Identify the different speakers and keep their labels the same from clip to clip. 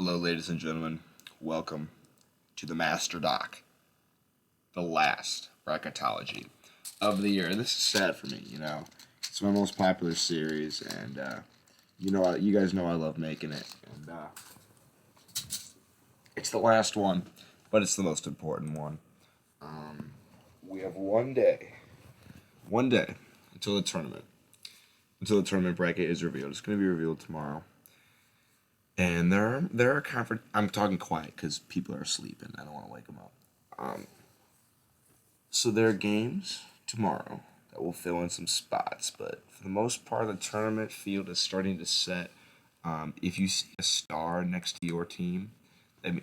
Speaker 1: Hello, ladies and gentlemen. Welcome to the Master Doc, the last Bracketology of the year. This is sad for me, It's my most popular series, and you guys know I love making it, and it's the last one, but it's the most important one. We have one day until the tournament bracket is revealed. It's going to be revealed tomorrow. And there are conference. I'm talking quiet because people are sleeping. I don't want to wake them up. So there are games tomorrow that will fill in some spots, but for the most part, the tournament field is starting to set. If you see a star next to your team,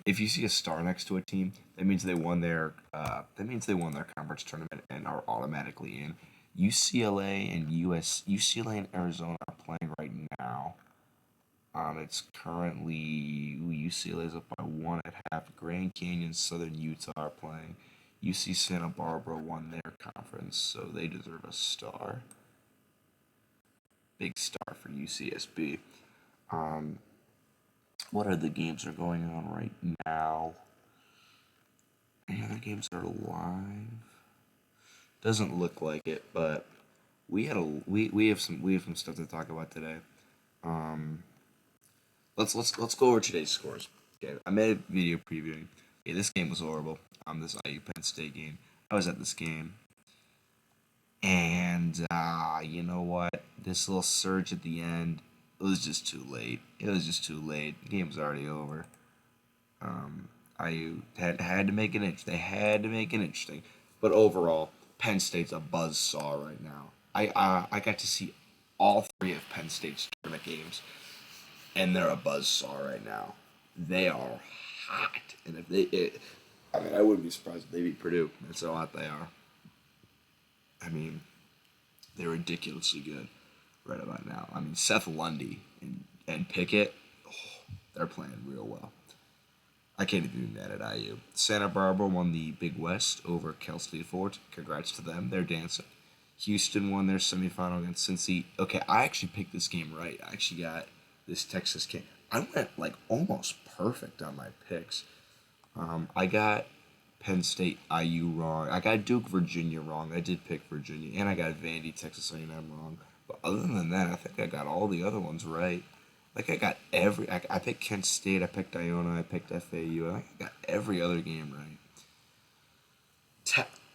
Speaker 1: if you see a star next to a team, that means they won their conference tournament and are automatically in. UCLA and Arizona are playing right now. It's currently UCLA is up by 1.5. Grand Canyon, Southern Utah are playing. UC Santa Barbara won their conference, so they deserve a star. Big star for UCSB. What other games are going on right now? Any other games that are live? Doesn't look like it, but we have some stuff to talk about today. Let's go over today's scores. Okay, I made a video previewing. Okay, this game was horrible. This IU Penn State game. I was at this game, and you know what? This little surge at the end, it was just too late. The game was already over. IU had to make it interesting. They had to make it interesting, but overall, Penn State's a buzzsaw right now. I got to see all three of Penn State's tournament games, and they're a buzzsaw right now. They are hot, and I wouldn't be surprised if they beat Purdue. That's how hot they are. I mean, they're ridiculously good right about now. I mean, Seth Lundy and Pickett, they're playing real well. I can't even be mad at IU. Santa Barbara won the Big West over Cal State Fort. Congrats to them. They're dancing. Houston won their semifinal against Cincy. Okay, I actually picked this game right. I actually got this Texas game. I went like almost perfect on my picks. I got Penn State IU wrong. I got Duke Virginia wrong. I did pick Virginia, and I got Vandy Texas A&M wrong. But other than that, I think I got all the other ones right. Like I got I picked Kent State. I picked Iona. I picked FAU. I got every other game right.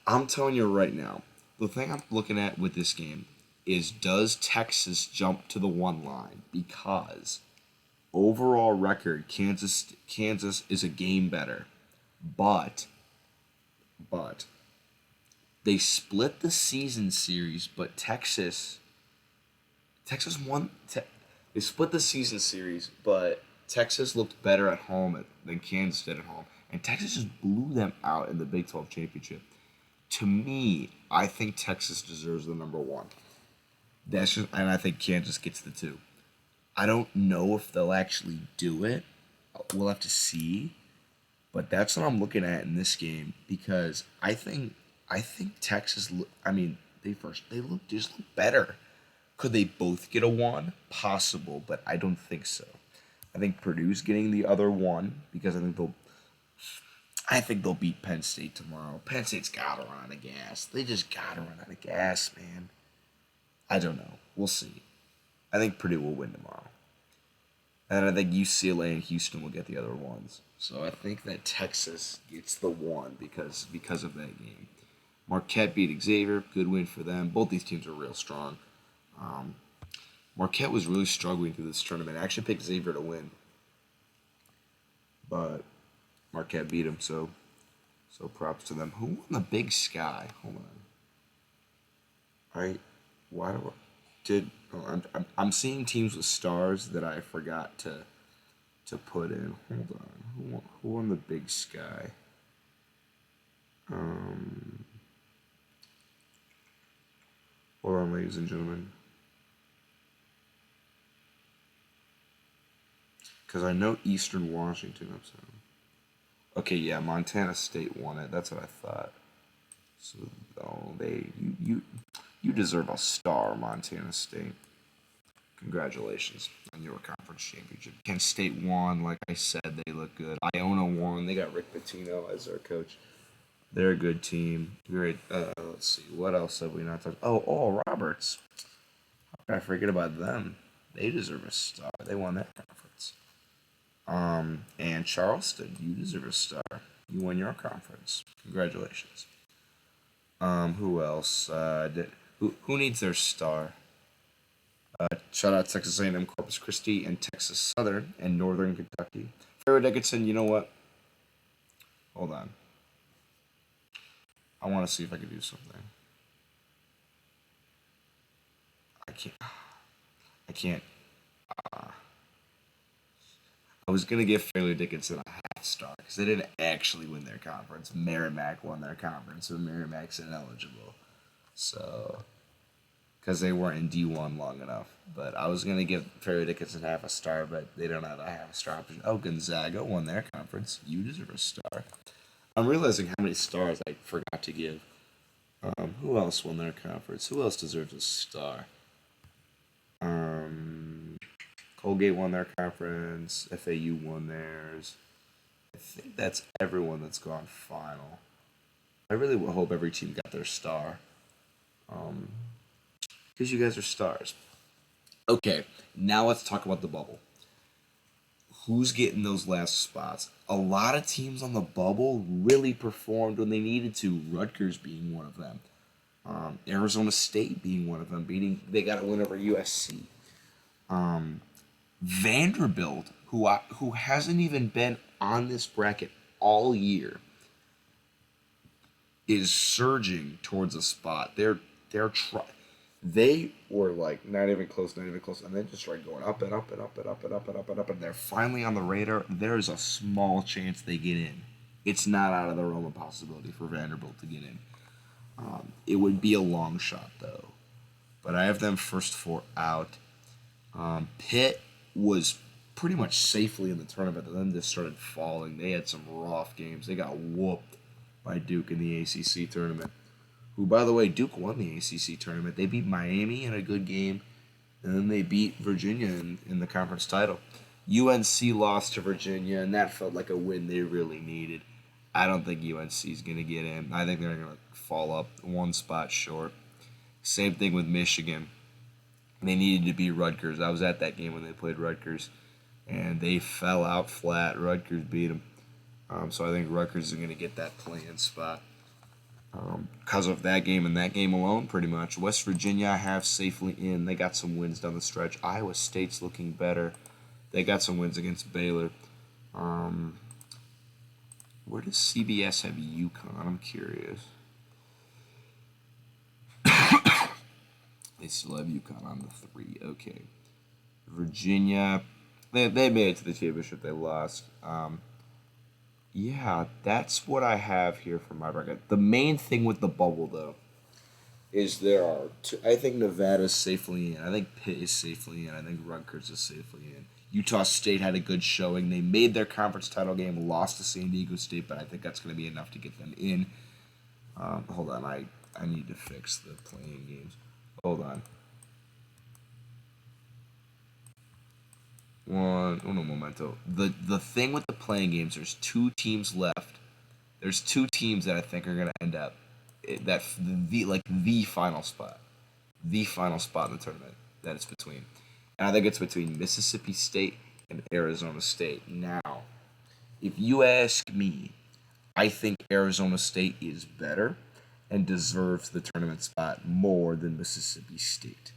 Speaker 1: I'm telling you right now, the thing I'm looking at with this game is, does Texas jump to the one line? Because overall record, Kansas is a game better, but they split the season series. But Texas won. They split the season series, but Texas looked better at home than Kansas did at home, and Texas just blew them out in the Big 12 championship. To me, I think Texas deserves the number one. And I think Kansas gets the two. I don't know if they'll actually do it. We'll have to see. But that's what I'm looking at in this game, because I think Texas. I mean, they just look better. Could they both get a one? Possible, but I don't think so. I think Purdue's getting the other one because I think they'll beat Penn State tomorrow. Penn State's got to run out of gas. They just got to run out of gas, man. I don't know. We'll see. I think Purdue will win tomorrow. And I think UCLA and Houston will get the other ones. So I think that Texas gets the one because of that game. Marquette beat Xavier. Good win for them. Both these teams are real strong. Marquette was really struggling through this tournament. I actually picked Xavier to win, but Marquette beat him. So props to them. Who won the Big Sky? Hold on. I'm seeing teams with stars that I forgot to put in. Hold on. Who won the Big Sky? Hold on, ladies and gentlemen. Because I know Eastern Washington. Okay, yeah, Montana State won it. That's what I thought. So, you deserve a star, Montana State. Congratulations on your conference championship. Kent State won, like I said, they look good. Iona won. They got Rick Pitino as their coach. They're a good team. Great. Let's see. What else have we not talked? Oh, Oral Roberts. How could I forget about them? They deserve a star. They won that conference. And Charleston, you deserve a star. You won your conference. Congratulations. Who else? Who needs their star? Shout out Texas A&M Corpus Christi and Texas Southern and Northern Kentucky. Fairleigh Dickinson, you know what? Hold on. I want to see if I can do something. I can't. I can't. I was gonna give Fairleigh Dickinson a half star because they didn't actually win their conference. Merrimack won their conference, so Merrimack's ineligible. So, because they weren't in D1 long enough. But I was gonna give Fairleigh Dickinson half a star, but they don't have a half a star option. Oh, Gonzaga won their conference. You deserve a star. I'm realizing how many stars I forgot to give. Who else won their conference? Who else deserves a star? Um, Colgate won their conference. FAU won theirs. I think that's everyone that's gone final. I really hope every team got their star. Um, because you guys are stars. Okay, now let's talk about the bubble. Who's getting those last spots? A lot of teams on the bubble really performed when they needed to. Rutgers being one of them. Arizona State being one of them. They got a win over USC. Vanderbilt, who hasn't even been on this bracket all year, is surging towards a spot. They were like not even close, not even close, and then just started going up and up and up and up and up and up and up, and they're finally on the radar. There's a small chance they get in. It's not out of the realm of possibility for Vanderbilt to get in. It would be a long shot though, but I have them first four out. Pitt was pretty much safely in the tournament, and then just started falling. They had some rough games. They got whooped by Duke in the ACC tournament. Who, by the way, Duke won the ACC tournament. They beat Miami in a good game, and then they beat Virginia in the conference title. UNC lost to Virginia, and that felt like a win they really needed. I don't think UNC is going to get in. I think they're going to fall up one spot short. Same thing with Michigan. They needed to beat Rutgers. I was at that game when they played Rutgers, and they fell out flat. Rutgers beat them. So I think Rutgers is going to get that play-in spot because of that game and that game alone, pretty much. West Virginia I have safely in. They got some wins down the stretch. Iowa State's looking better. They got some wins against Baylor. Where does CBS have UConn? I'm curious. They still have UConn on the 3. Okay. Virginia, they made it to the championship. They lost. Yeah, that's what I have here for my bracket. The main thing with the bubble, though, is there are two. I think Nevada's safely in. I think Pitt is safely in. I think Rutgers is safely in. Utah State had a good showing. They made their conference title game, lost to San Diego State, but I think that's going to be enough to get them in. Hold on, I need to fix the playing games. Hold on. Uno momento. The thing with the playing games, there's two teams left. There's two teams that I think are gonna end up the final spot in the tournament that it's between, and I think it's between Mississippi State and Arizona State. Now, if you ask me, I think Arizona State is better and deserves the tournament spot more than Mississippi State.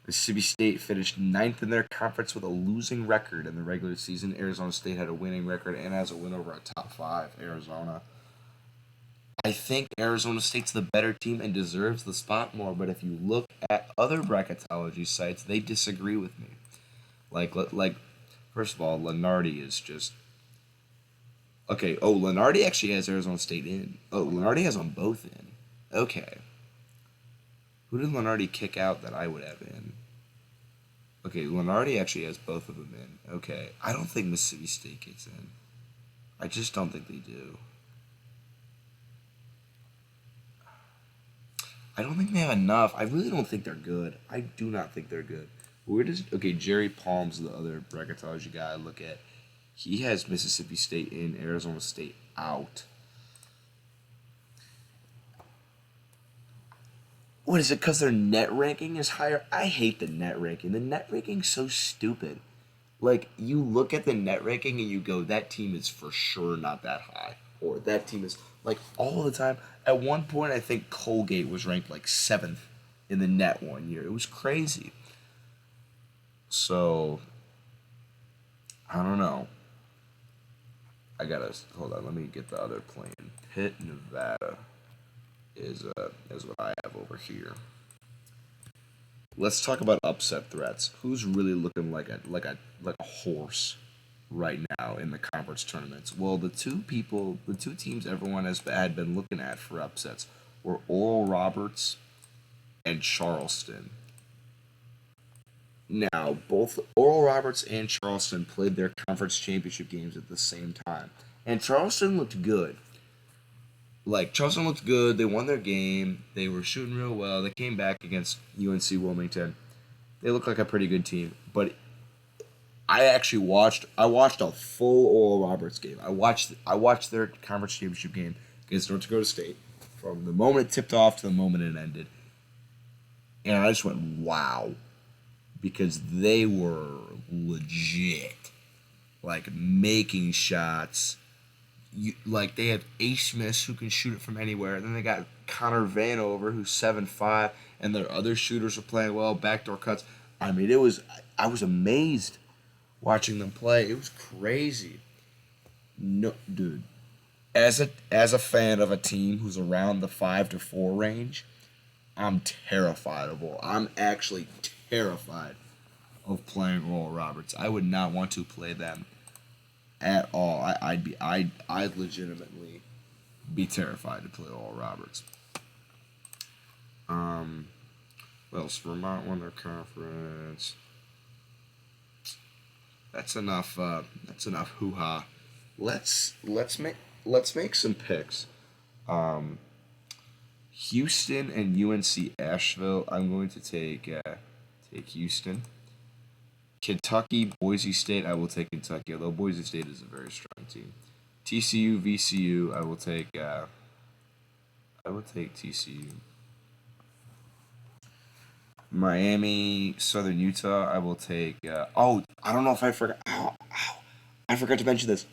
Speaker 1: Mississippi State finished ninth in their conference with a losing record in the regular season. Arizona State had a winning record and has a win over a top 5, Arizona. I think Arizona State's the better team and deserves the spot more, but if you look at other bracketology sites, they disagree with me. Like, first of all, Lenardi is just... Okay, Lenardi actually has Arizona State in. Oh, Lenardi has them both in. Okay. Who did Lenardi kick out that I would have in? Okay, Lenardi actually has both of them in. Okay, I don't think Mississippi State gets in. I just don't think they do. I don't think they have enough. I really don't think they're good. I do not think they're good. Where does okay? Jerry Palm's the other bracketology guy I look at. He has Mississippi State in, Arizona State out. What is it? Because their net ranking is higher? I hate the net ranking. The net ranking's so stupid. Like, you look at the net ranking and you go, that team is for sure not that high. Or that team is, like, all the time. At one point, I think Colgate was ranked, like, 7th in the net one year. It was crazy. So, I don't know. I gotta, hold on, let me get the other plane. Pitt, Nevada is what I have over here. Let's talk about upset threats. Who's really looking like a horse right now in the conference tournaments? Well, the two teams everyone had been looking at for upsets were Oral Roberts and Charleston. Now, both Oral Roberts and Charleston played their conference championship games at the same time, and Charleston looked good. Like, Charleston looked good. They won their game. They were shooting real well. They came back against UNC Wilmington. They look like a pretty good team. But I watched a full Oral Roberts game. I watched their conference championship game against North Dakota State from the moment it tipped off to the moment it ended. And I just went, wow. Because they were legit. Like, making shots. Like, they have Ace Smith who can shoot it from anywhere. Then they got Connor Vanover who's 7'5", and their other shooters are playing well, backdoor cuts. I mean, I was amazed watching them play. It was crazy. No, dude. As a fan of a team who's around the 5 to 4 range, I'm terrified of all. I'm actually terrified of playing Oral Roberts. I would not want to play them at all. I'd legitimately be terrified to play Oral Roberts. What else? Vermont won their conference. That's enough. That's enough hoo ha. Let's make some picks. Um, Houston and UNC Asheville. I'm going to take Houston. Kentucky, Boise State. I will take Kentucky, although Boise State is a very strong team. TCU, VCU. I will take TCU. Miami, Southern Utah. I will take. I don't know if I forgot. I forgot to mention this.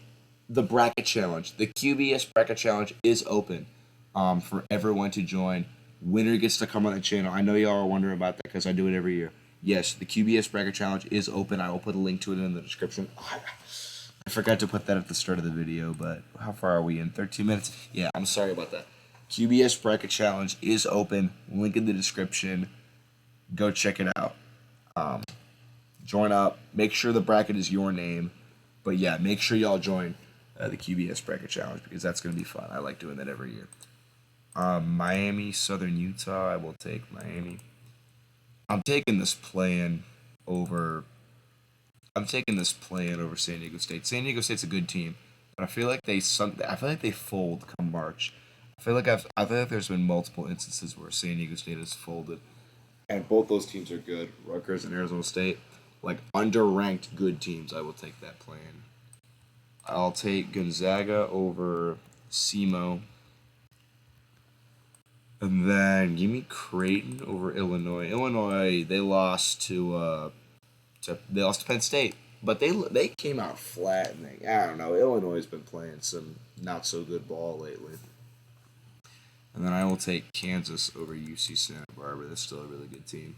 Speaker 1: The bracket challenge, the QBS bracket challenge is open, for everyone to join. Winner gets to come on the channel. I know y'all are wondering about that because I do it every year. Yes, the QBS bracket challenge is open. I will put a link to it in the description. I forgot to put that at the start of the video, but how far are we in? 13 minutes? Yeah, I'm sorry about that. QBS bracket challenge is open. Link in the description. Go check it out. Um, Join up. Make sure the bracket is your name. But yeah, make sure y'all join the QBS bracket challenge because that's going to be fun. I like doing that every year. Miami, Southern Utah. I will take Miami. I'm taking this play-in over. I'm taking this play-in over San Diego State. San Diego State's a good team, but I feel like they fold come March. I feel like there's been multiple instances where San Diego State has folded, and both those teams are good. Rutgers and Arizona State, like underranked good teams. I will take that play-in. I'll take Gonzaga over SEMO. And then give me Creighton over Illinois. Illinois, they lost to Penn State, but they came out flat. And I don't know. Illinois has been playing some not so good ball lately. And then I will take Kansas over UC Santa Barbara. That's still a really good team,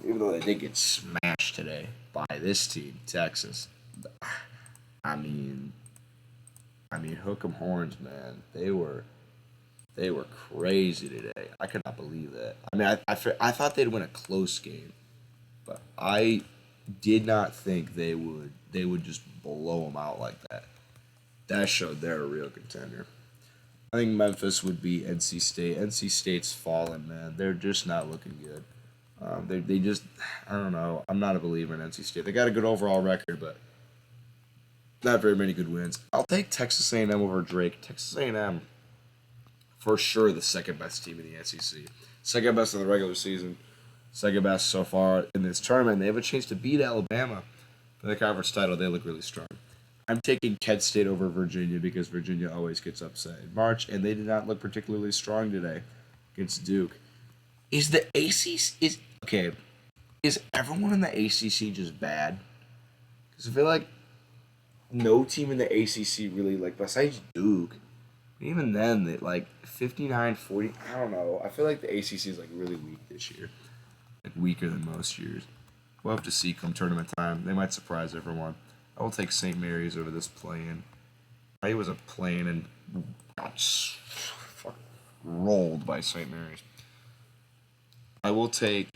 Speaker 1: even though they did get smashed today by this team, Texas. I mean, hook 'em horns, man. They were crazy today. I could not believe that. I mean, I thought they'd win a close game, but I did not think they would just blow them out like that. That showed they're a real contender. I think Memphis would be NC State. NC State's fallen, man. They're just not looking good. They just, I don't know. I'm not a believer in NC State. They got a good overall record, but not very many good wins. I'll take Texas A&M over Drake. Texas A&M, for sure, the second best team in the SEC. Second best in the regular season. second best so far in this tournament. They have a chance to beat Alabama for the conference title. They look really strong. I'm taking Kent State over Virginia because Virginia always gets upset in March, and they did not look particularly strong today against Duke. Is the ACC is okay? Is everyone in the ACC just bad? Because I feel like no team in the ACC really like besides Duke. Even then, they like 59-40. I don't know. I feel like the ACC is like really weak this year, like weaker than most years. We'll have to see come tournament time. They might surprise everyone. I will take St. Mary's over this play-in. I was a play-in and got rolled by St. Mary's. I will take.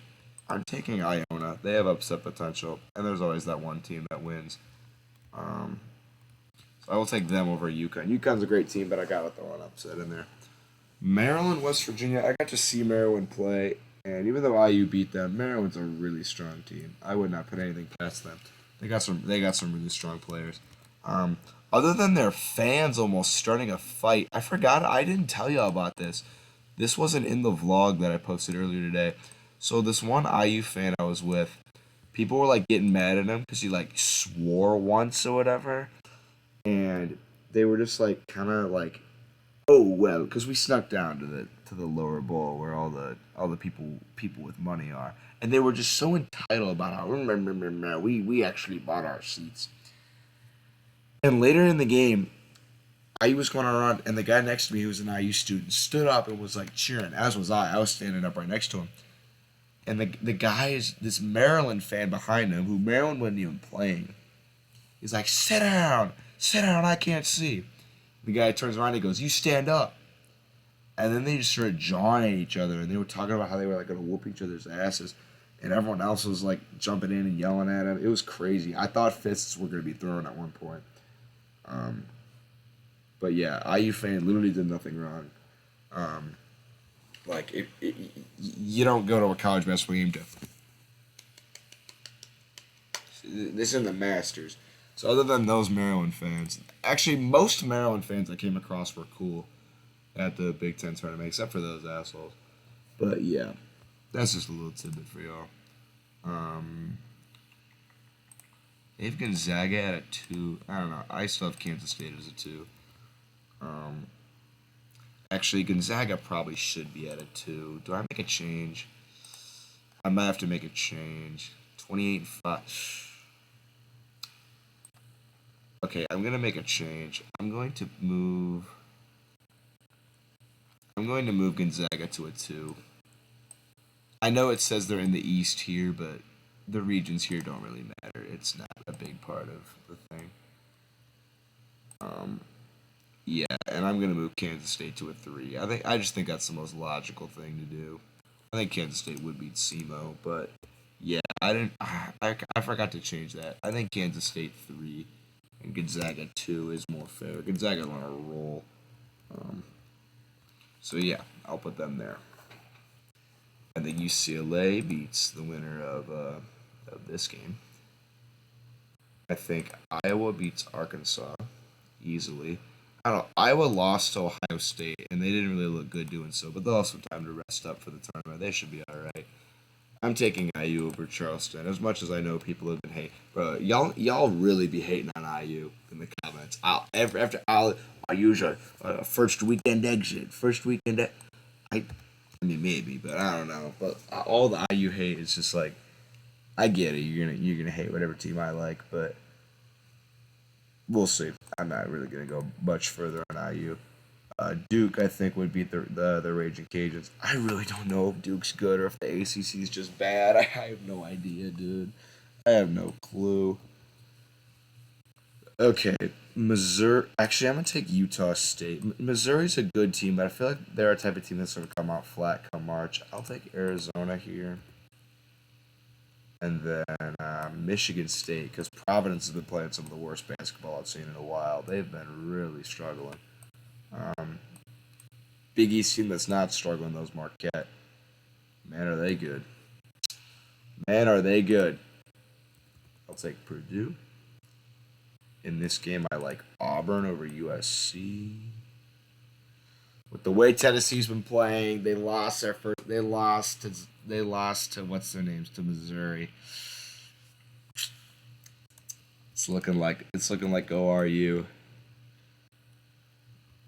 Speaker 1: I'm taking Iona. They have upset potential, and there's always that one team that wins. Um, so I will take them over UConn. UConn's a great team, but I gotta throw an upset in there. Maryland, West Virginia. I got to see Maryland play, and even though IU beat them, Maryland's a really strong team. I would not put anything past them. They got some. They got some really strong players. Um, Other than their fans almost starting a fight, I forgot. I didn't tell you about this. This wasn't in the vlog that I posted earlier today. So this one IU fan I was with, people were like getting mad at him because he like swore once or whatever, and they were just like kind of like, oh well, because we snuck down to the lower bowl where all the people with money are, and they were just so entitled about how we actually bought our seats. And later in the game, IU was going around, and the guy next to me, who was an IU student, stood up and was like cheering, as was I. I was standing up right next to him. And the guy is this Maryland fan behind him, who Maryland wasn't even playing. He's like, sit down, I can't see. The guy turns around and he goes, you stand up. And then they just started jawing at each other, and they were talking about how they were like gonna whoop each other's asses. And everyone else was like jumping in and yelling at him. It was crazy. I thought fists were gonna be thrown at one point. Um, but yeah, IU fan literally did nothing wrong. Um, like you don't go to a college basketball game to. This is the Masters. So other than those Maryland fans, actually most Maryland fans I came across were cool at the Big Ten tournament, except for those assholes. But yeah, that's just a little tidbit for y'all. Um, they have Gonzaga at a 2. I don't know. I still have Kansas State as a 2. Um, Actually, Gonzaga probably should be at a 2. Do I make a change? I might have to make a change. 28-5. Okay, I'm gonna make a change. I'm going to move Gonzaga to a 2. I know it says they're in the East here, but the regions here don't really matter. It's not a big part of the thing. Um, yeah, and I'm gonna move Kansas State to a 3. I just think that's the most logical thing to do. I think Kansas State would beat SEMO, but yeah, I didn't. I forgot to change that. I think Kansas State 3 and Gonzaga 2 is more fair. Gonzaga on a roll. Um, so yeah, I'll put them there. I think UCLA beats the winner of this game. I think Iowa beats Arkansas easily. I don't know. Iowa lost to Ohio State, and they didn't really look good doing so, but they'll have some time to rest up for the tournament. They should be all right. I'm taking IU over Charleston. As much as I know people have been hating, bro, y'all really be hating on IU in the comments. I'll use a first weekend exit. First weekend. I mean maybe, but I don't know. But all the IU hate is just like I get it. You're gonna hate whatever team I like, but we'll see. I'm not really gonna go much further on IU. Duke, I think, would beat the Raging Cajuns. I really don't know if Duke's good or if the ACC is just bad. I have no idea, dude. I have no clue. Okay, Missouri. Actually, I'm gonna take Utah State. Missouri's a good team, but I feel like they're a type of team that's gonna come out flat come March. I'll take Arizona here, and then Michigan State because Providence has been playing some of the worst basketball I've seen in a while. They've been really struggling. Um, Big East team that's not struggling, those Marquette. Man, are they good? Man, are they good? I'll take Purdue. In this game, I like Auburn over USC. With the way Tennessee's been playing, they lost their first. They lost to what's their names to Missouri. It's looking like ORU.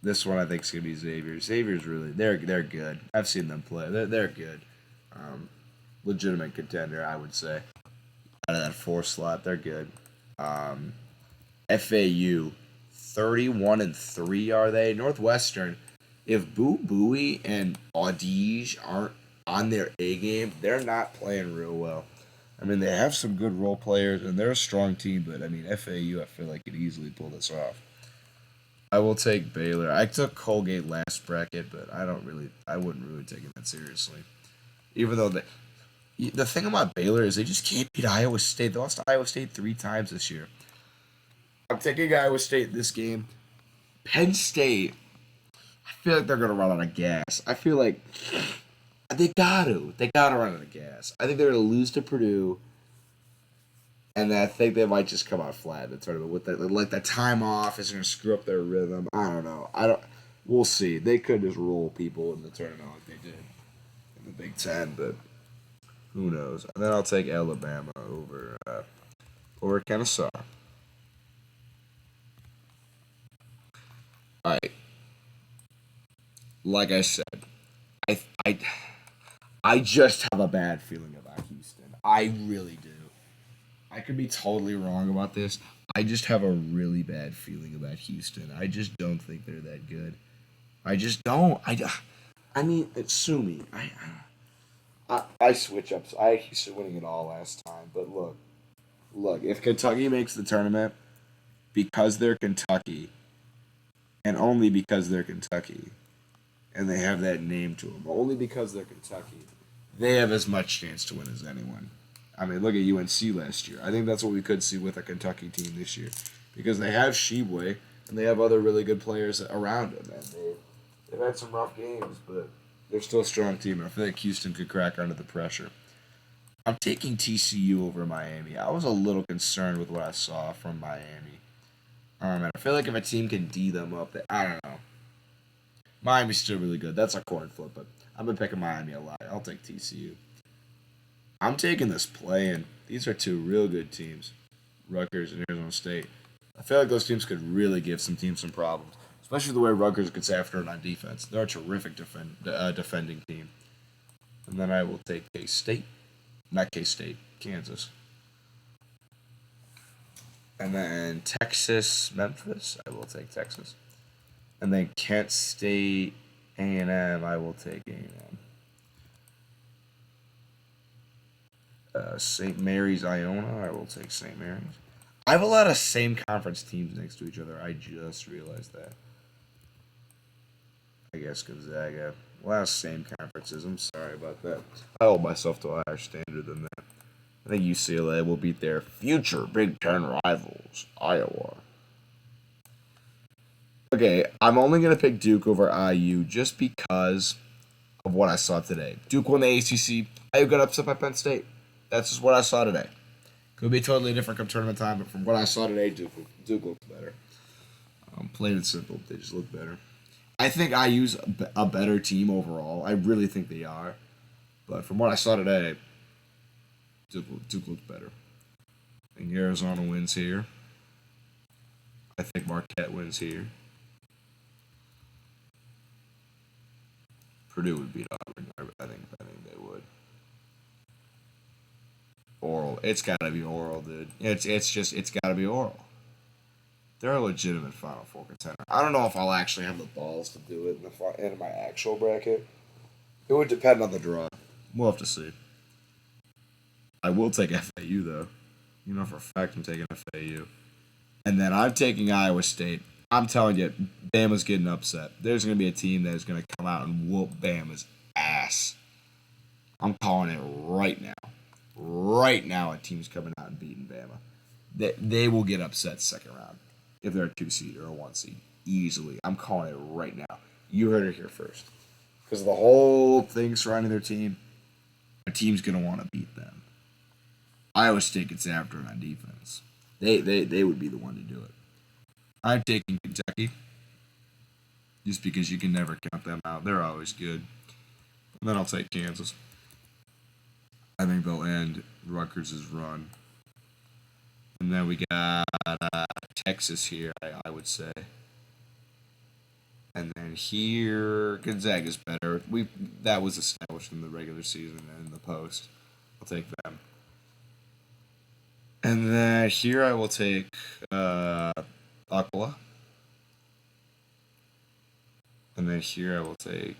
Speaker 1: This one I think is gonna be Xavier. Xavier's really they're good. I've seen them play. They're good. Um, Legitimate contender, I would say. Out of that four slot, they're good. Um, FAU, 31-3 are they? Northwestern. If Boo Booey and Audige aren't on their A game, they're not playing real well. I mean, they have some good role players and they're a strong team, but I mean, FAU, I feel like could easily pull this off. I will take Baylor. I took Colgate last bracket, but I wouldn't really take it that seriously. Even though the thing about Baylor is they just can't beat Iowa State. They lost to Iowa State three times this year. I'm taking Iowa State this game. Penn State, I feel like they're gonna run out of gas. I feel like they gotta run out of gas. I think they're gonna lose to Purdue, and I think they might just come out flat in the tournament with that. Like the time off is gonna screw up their rhythm. I don't know. I don't. We'll see. They could just roll people in the tournament like they did in the Big Ten, but who knows? And then I'll take Alabama over Kennesaw. All right. Like I said, I I I just have a bad feeling about Houston. I really do. I could be totally wrong about this. I just have a really bad feeling about Houston. I just don't think they're that good. I just don't. I mean, it's sue me. I switch up. I had Houston winning it all last time. But look. If Kentucky makes the tournament because they're Kentucky, and only because they're Kentucky, and they have that name to them, only because they're Kentucky, they have as much chance to win as anyone. I mean, look at UNC last year. I think that's what we could see with a Kentucky team this year, because they have Sheboy and they have other really good players around them, and they've had some rough games, but they're still a strong team. I feel like Houston could crack under the pressure. I'm taking TCU over Miami. I was a little concerned with what I saw from Miami. And I feel like if a team can D them up, I don't know. Miami's still really good. That's a coin flip, but I've been picking Miami a lot. I'll take TCU. I'm taking this play in. These are two real good teams, Rutgers and Arizona State. I feel like those teams could really give some teams some problems, especially the way Rutgers gets after it on defense. They're a terrific defending team. And then I will take K State, not K State, Kansas. And then Texas, Memphis. I will take Texas. And then Kent State, A&M. I will take A&M. St. Mary's, Iona. I will take St. Mary's. I have a lot of same conference teams next to each other. I just realized that. I guess Gonzaga. A lot of same conferences. I'm sorry about that. I hold myself to a higher standard than that. I think UCLA will beat their future Big Ten rivals, Iowa. Okay, I'm only going to pick Duke over IU just because of what I saw today. Duke won the ACC. IU got upset by Penn State. That's just what I saw today. Could be totally different come tournament time, but from what I saw today, Duke looked better. Plain and simple, they just look better. I think IU's a better team overall. I really think they are. But from what I saw today, Duke looks better. I think Arizona wins here. I think Marquette wins here. Purdue would beat Auburn. I think they would. Oral. It's gotta be Oral, dude. It's gotta be Oral. They're a legitimate Final Four contender. I don't know if I'll actually have the balls to do it in my actual bracket. It would depend on the draw. We'll have to see. I will take FAU though. You know for a fact I'm taking FAU. And then I'm taking Iowa State. I'm telling you, Bama's getting upset. There's going to be a team that is going to come out and whoop Bama's ass. I'm calling it right now. Right now, a team's coming out and beating Bama. They will get upset second round if they're a 2 seed or a 1 seed. Easily. I'm calling it right now. You heard it here first. Because the whole thing surrounding their team, a team's going to want to beat them. Iowa State gets after it on defense. They would be the one to do it. I'm taking Kentucky. just because you can never count them out. They're always good. And then I'll take Kansas. I think they'll end Rutgers' run. And then we got Texas here, I would say. And then here, Gonzaga's better. That was established in the regular season and in the post. I'll take them. And then here I will take Aquila. And then here I will take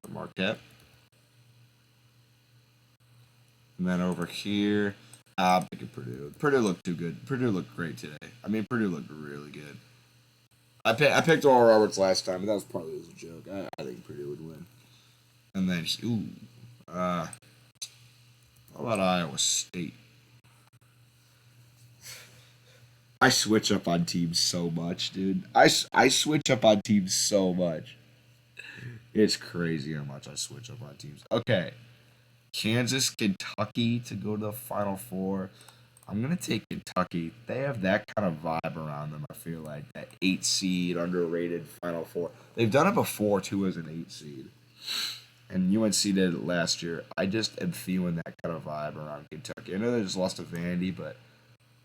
Speaker 1: Marquette. And then over here, I'm picking Purdue. Purdue looked too good. Purdue looked great today. I mean, Purdue looked really good. I picked Oral Roberts last time, but that was partly as a joke. I think Purdue would win. And then, how about Iowa State? I switch up on teams so much, dude. I switch up on teams so much. It's crazy how much I switch up on teams. Okay. Kansas, Kentucky to go to the Final Four. I'm gonna take Kentucky. They have that kind of vibe around them. I feel like that 8 seed, underrated Final Four. They've done it before too as an 8 seed, and UNC did it last year. I just am feeling that kind of vibe around Kentucky. I know they just lost to Vandy, but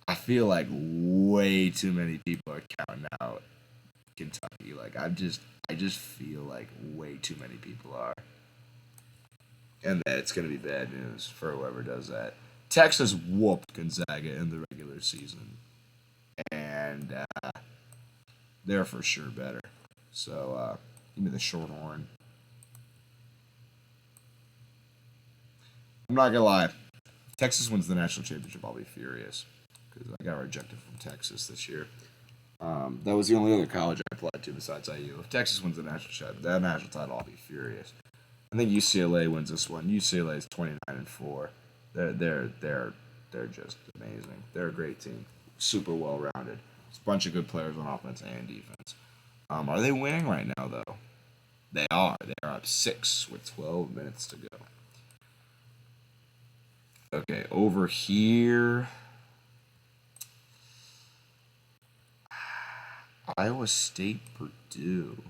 Speaker 1: I feel like way too many people are counting out Kentucky. Like I just feel like way too many people are, and that it's gonna be bad news for whoever does that. Texas whooped Gonzaga in the regular season, and they're for sure better. So give me the short horn. I'm not gonna lie. If Texas wins the national championship, I'll be furious because I got rejected from Texas this year. That was the only other college I applied to besides IU. If Texas wins the national title, I'll be furious. I think UCLA wins this one. UCLA is 29-4. They're just amazing. They're a great team, super well rounded. It's a bunch of good players on offense and defense. Are they winning right now though? They are. They are up 6 with 12 minutes to go. Okay, over here, Iowa State, Purdue.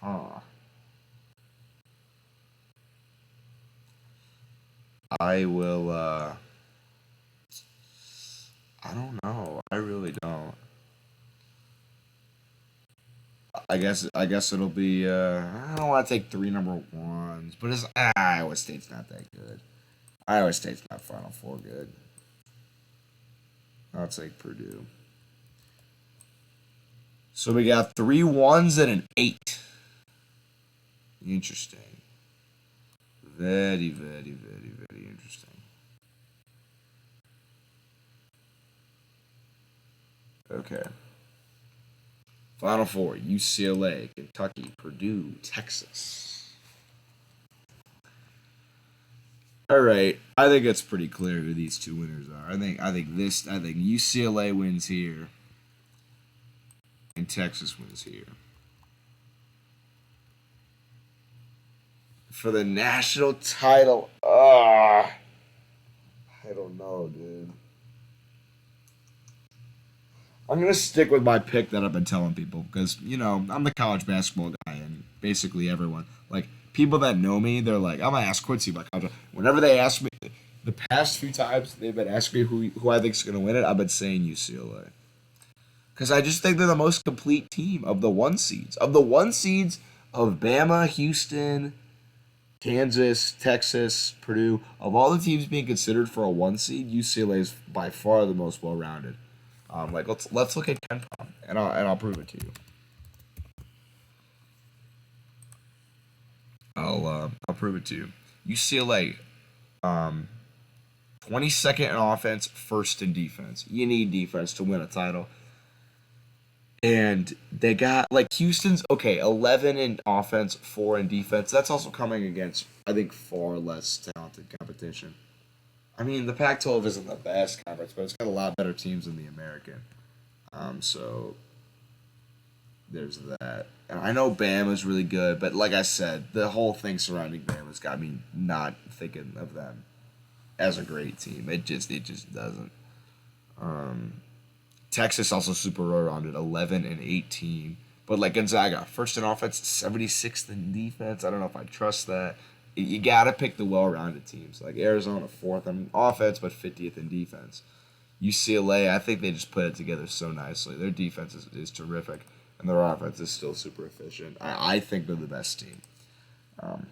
Speaker 1: Huh. I will. I don't know. I really don't. I guess it'll be. I don't want to take 3 number 1s, but Iowa State's not that good. Iowa State's not Final Four good. I'll take Purdue. So we got 3 1s and an 8. Interesting. Very, very, very, very interesting. Okay. Final Four: UCLA, Kentucky, Purdue, Texas. All right, I think it's pretty clear who these two winners are. I think UCLA wins here, and Texas wins here. For the national title, I don't know, dude. I'm gonna stick with my pick that I've been telling people because I'm the college basketball guy, and basically everyone, like people that know me, they're like, I'm gonna ask Quincy about college. Whenever they ask me, the past few times they've been asking me who I think's gonna win it, I've been saying UCLA because I just think they're the most complete team of the 1 seeds. Of the 1 seeds of Bama, Houston, Kansas, Texas, Purdue, of all the teams being considered for a 1 seed, UCLA is by far the most well rounded. Like let's look at KenPom and I'll prove it to you. I'll prove it to you. UCLA, 22nd in offense, first in defense. You need defense to win a title. And they got like Houston's okay, 11 in offense, 4 in defense. That's also coming against I think far less talented competition. I mean, the Pac-12 isn't the best conference, but it's got a lot better teams than the American. So there's that. And I know Bama's really good, but like I said, the whole thing surrounding Bama's got me not thinking of them as a great team. It just doesn't. Texas also super well rounded, 11 and 18. But like Gonzaga, first in offense, 76th in defense. I don't know if I trust that. You got to pick the well-rounded teams. Like Arizona, fourth in offense, but 50th in defense. UCLA, I think they just put it together so nicely. Their defense is terrific, and their offense is still super efficient. I think they're the best team. Um,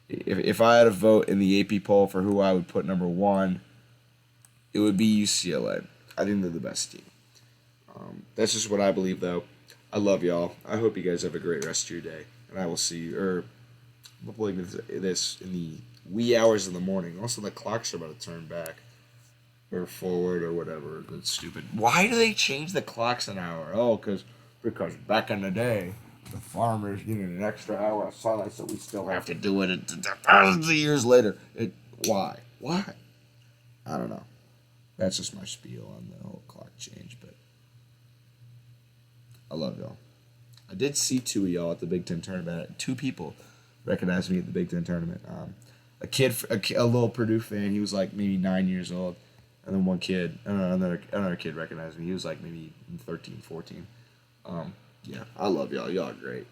Speaker 1: if I had a vote in the AP poll for who I would put number one, it would be UCLA. I think they're the best team. That's just what I believe, though. I love y'all. I hope you guys have a great rest of your day, and I will see you. I'm uploading this in the wee hours of the morning. Also, the clocks are about to turn back or forward or whatever. That's stupid. Why do they change the clocks an hour? Oh, because back in the day, the farmers needed an extra hour of sunlight, so we still have to do it thousands of years later. Why? Why? I don't know. That's just my spiel on the whole clock change, but I love y'all. I did see two of y'all at the Big Ten tournament. Two people recognized me at the Big Ten tournament. A little Purdue fan. He was like maybe 9 years old, and then one kid, another kid recognized me. He was like maybe 13, 14. Yeah, I love y'all. Y'all are great.